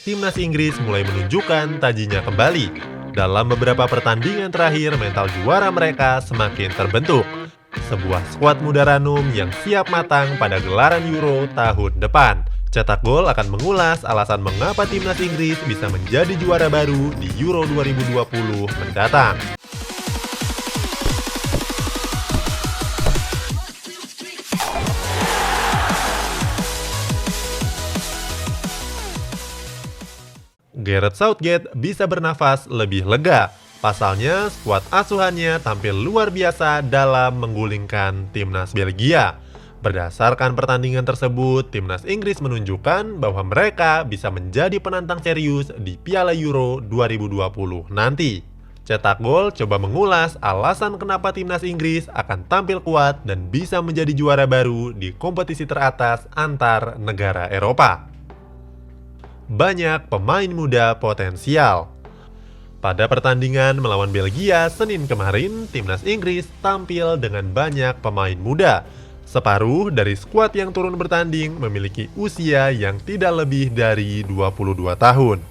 timnas Inggris mulai menunjukkan tajinya kembali. Dalam beberapa pertandingan terakhir, mental juara mereka semakin terbentuk. Sebuah skuad muda ranum yang siap matang pada gelaran Euro tahun depan. Cetak Gol akan mengulas alasan mengapa timnas Inggris bisa menjadi juara baru di Euro 2020 mendatang. Gareth Southgate bisa bernafas lebih lega. Pasalnya, skuad asuhannya tampil luar biasa dalam menggulingkan timnas Belgia. Berdasarkan pertandingan tersebut, timnas Inggris menunjukkan bahwa mereka bisa menjadi penantang serius di Piala Euro 2020 nanti. Cetak Gol coba mengulas alasan kenapa timnas Inggris akan tampil kuat dan bisa menjadi juara baru di kompetisi teratas antar negara Eropa. Banyak pemain muda potensial. Pada pertandingan melawan Belgia Senin kemarin, timnas Inggris tampil dengan banyak pemain muda. Separuh dari skuad yang turun bertanding memiliki usia yang tidak lebih dari 22 tahun.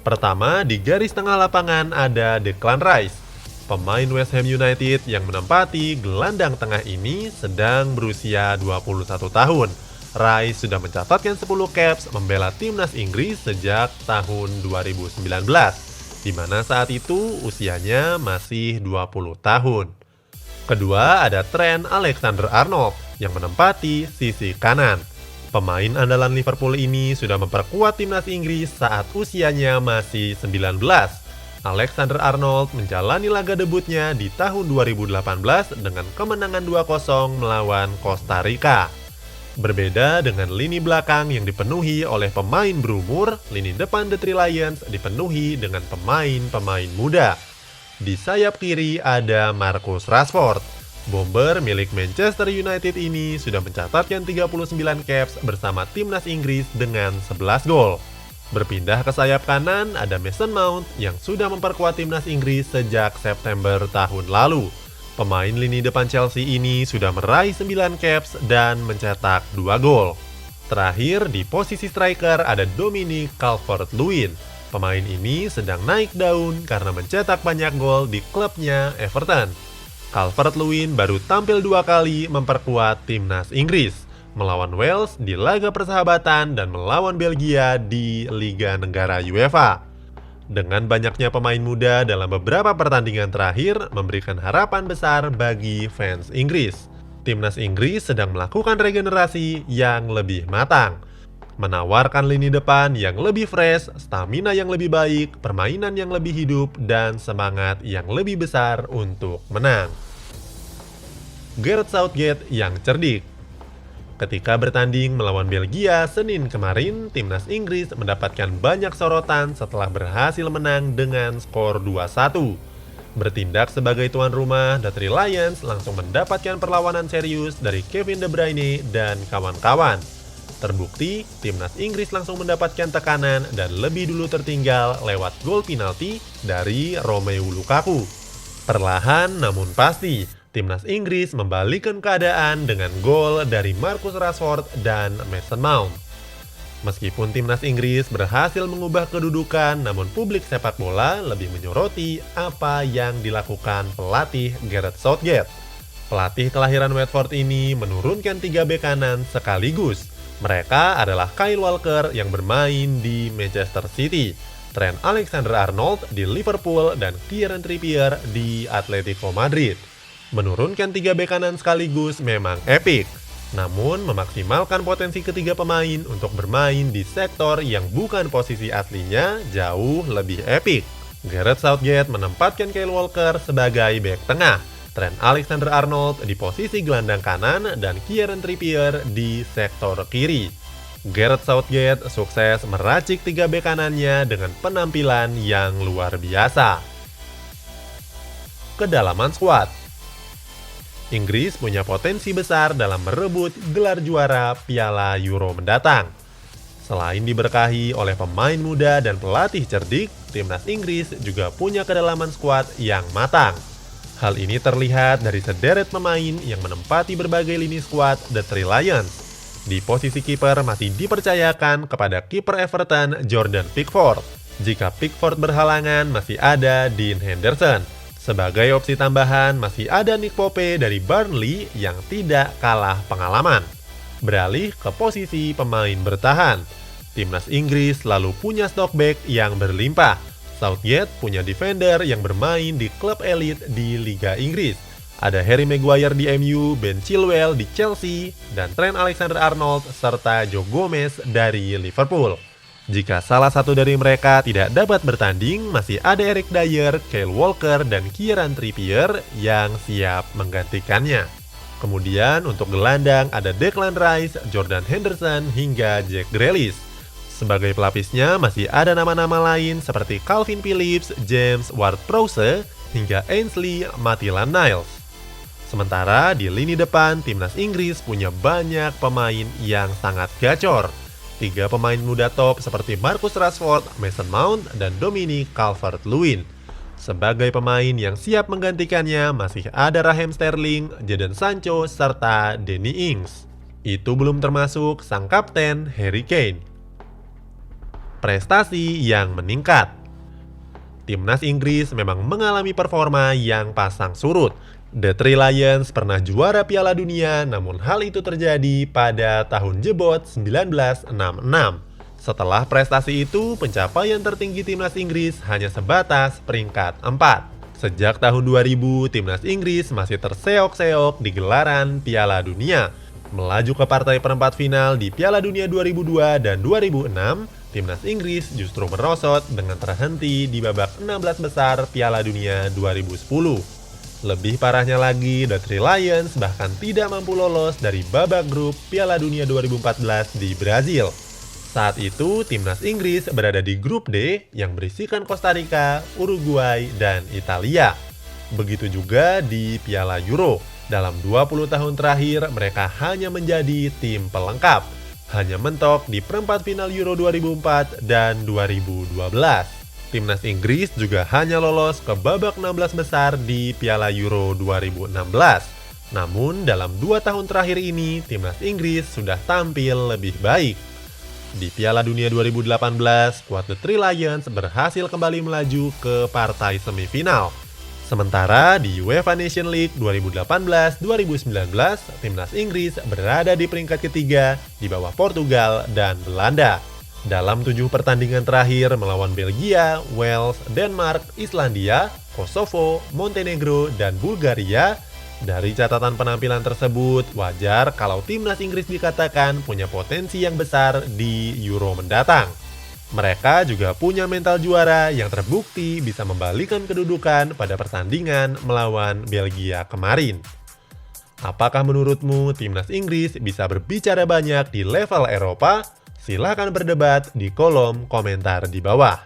Pertama, di garis tengah lapangan ada Declan Rice. Pemain West Ham United yang menempati gelandang tengah ini sedang berusia 21 tahun. Rice sudah mencatatkan 10 caps membela timnas Inggris sejak tahun 2019, di mana saat itu usianya masih 20 tahun. Kedua, ada Trent Alexander-Arnold yang menempati sisi kanan. Pemain andalan Liverpool ini sudah memperkuat timnas Inggris saat usianya masih 19. Alexander-Arnold menjalani laga debutnya di tahun 2018 dengan kemenangan 2-0 melawan Costa Rica. Berbeda dengan lini belakang yang dipenuhi oleh pemain berumur, lini depan The Three Lions dipenuhi dengan pemain-pemain muda. Di sayap kiri ada Marcus Rashford. Bomber milik Manchester United ini sudah mencatatkan 39 caps bersama timnas Inggris dengan 11 gol. Berpindah ke sayap kanan ada Mason Mount yang sudah memperkuat timnas Inggris sejak September tahun lalu. Pemain lini depan Chelsea ini sudah meraih 9 caps dan mencetak 2 gol. Terakhir di posisi striker ada Dominic Calvert-Lewin. Pemain ini sedang naik daun karena mencetak banyak gol di klubnya Everton. Calvert-Lewin baru tampil 2 kali memperkuat timnas Inggris, melawan Wales di laga persahabatan dan melawan Belgia di Liga Negara UEFA. Dengan banyaknya pemain muda dalam beberapa pertandingan terakhir memberikan harapan besar bagi fans Inggris. Timnas Inggris sedang melakukan regenerasi yang lebih matang, menawarkan lini depan yang lebih fresh, stamina yang lebih baik, permainan yang lebih hidup, dan semangat yang lebih besar untuk menang. Gareth Southgate yang cerdik. Ketika bertanding melawan Belgia Senin kemarin, timnas Inggris mendapatkan banyak sorotan setelah berhasil menang dengan skor 2-1. Bertindak sebagai tuan rumah, The Three Lions langsung mendapatkan perlawanan serius dari Kevin De Bruyne dan kawan-kawan. Terbukti, timnas Inggris langsung mendapatkan tekanan dan lebih dulu tertinggal lewat gol penalti dari Romelu Lukaku. Perlahan namun pasti, timnas Inggris membalikkan keadaan dengan gol dari Marcus Rashford dan Mason Mount. Meskipun timnas Inggris berhasil mengubah kedudukan, namun publik sepak bola lebih menyoroti apa yang dilakukan pelatih Gareth Southgate. Pelatih kelahiran Watford ini menurunkan 3 bek kanan sekaligus. Mereka adalah Kyle Walker yang bermain di Manchester City, Trent Alexander-Arnold di Liverpool, dan Kieran Trippier di Atletico Madrid. Menurunkan 3 bek kanan sekaligus memang epik, namun memaksimalkan potensi ketiga pemain untuk bermain di sektor yang bukan posisi aslinya jauh lebih epik. Gareth Southgate menempatkan Kyle Walker sebagai bek tengah, Trent Alexander-Arnold di posisi gelandang kanan, dan Kieran Trippier di sektor kiri. Gareth Southgate sukses meracik 3 bek kanannya dengan penampilan yang luar biasa. Kedalaman skuad. Inggris punya potensi besar dalam merebut gelar juara Piala Euro mendatang. Selain diberkahi oleh pemain muda dan pelatih cerdik, timnas Inggris juga punya kedalaman skuad yang matang. Hal ini terlihat dari sederet pemain yang menempati berbagai lini skuad The Three Lions. Di posisi kiper masih dipercayakan kepada kiper Everton Jordan Pickford. Jika Pickford berhalangan, masih ada Dean Henderson. Sebagai opsi tambahan, masih ada Nick Pope dari Burnley yang tidak kalah pengalaman. Beralih ke posisi pemain bertahan. Timnas Inggris selalu punya stok back yang berlimpah. Southgate punya defender yang bermain di klub elit di Liga Inggris. Ada Harry Maguire di MU, Ben Chilwell di Chelsea, dan Trent Alexander-Arnold serta Joe Gomez dari Liverpool. Jika salah satu dari mereka tidak dapat bertanding, masih ada Eric Dyer, Kyle Walker, dan Kieran Trippier yang siap menggantikannya. Kemudian untuk gelandang ada Declan Rice, Jordan Henderson, hingga Jack Grealish. Sebagai pelapisnya masih ada nama-nama lain seperti Calvin Phillips, James Ward-Prowse, hingga Ainsley Maitland-Niles. Sementara di lini depan, timnas Inggris punya banyak pemain yang sangat gacor. 3 pemain muda top seperti Marcus Rashford, Mason Mount, dan Dominic Calvert-Lewin. Sebagai pemain yang siap menggantikannya masih ada Raheem Sterling, Jadon Sancho, serta Danny Ings. Itu belum termasuk sang kapten Harry Kane. Prestasi yang meningkat. Timnas Inggris memang mengalami performa yang pasang surut. The Three Lions pernah juara Piala Dunia, namun hal itu terjadi pada tahun jebot 1966. Setelah prestasi itu, pencapaian tertinggi timnas Inggris hanya sebatas peringkat 4. Sejak tahun 2000, timnas Inggris masih terseok-seok di gelaran Piala Dunia. Melaju ke partai perempat final di Piala Dunia 2002 dan 2006, timnas Inggris justru merosot dengan terhenti di babak 16 besar Piala Dunia 2010. Lebih parahnya lagi, The Three Lions bahkan tidak mampu lolos dari babak grup Piala Dunia 2014 di Brazil. Saat itu, timnas Inggris berada di grup D yang berisikan Costa Rica, Uruguay, dan Italia. Begitu juga di Piala Euro. Dalam 20 tahun terakhir, mereka hanya menjadi tim pelengkap. Hanya mentok di perempat final Euro 2004 dan 2012. Timnas Inggris juga hanya lolos ke babak 16 besar di Piala Euro 2016. Namun dalam 2 tahun terakhir ini, timnas Inggris sudah tampil lebih baik. Di Piala Dunia 2018, skuad The Three Lions berhasil kembali melaju ke partai semifinal. Sementara di UEFA Nations League 2018-2019, timnas Inggris berada di peringkat ketiga di bawah Portugal dan Belanda. Dalam 7 pertandingan terakhir melawan Belgia, Wales, Denmark, Islandia, Kosovo, Montenegro, dan Bulgaria, dari catatan penampilan tersebut, wajar kalau timnas Inggris dikatakan punya potensi yang besar di Euro mendatang. Mereka juga punya mental juara yang terbukti bisa membalikan kedudukan pada pertandingan melawan Belgia kemarin. Apakah menurutmu timnas Inggris bisa berbicara banyak di level Eropa? Silahkan berdebat di kolom komentar di bawah.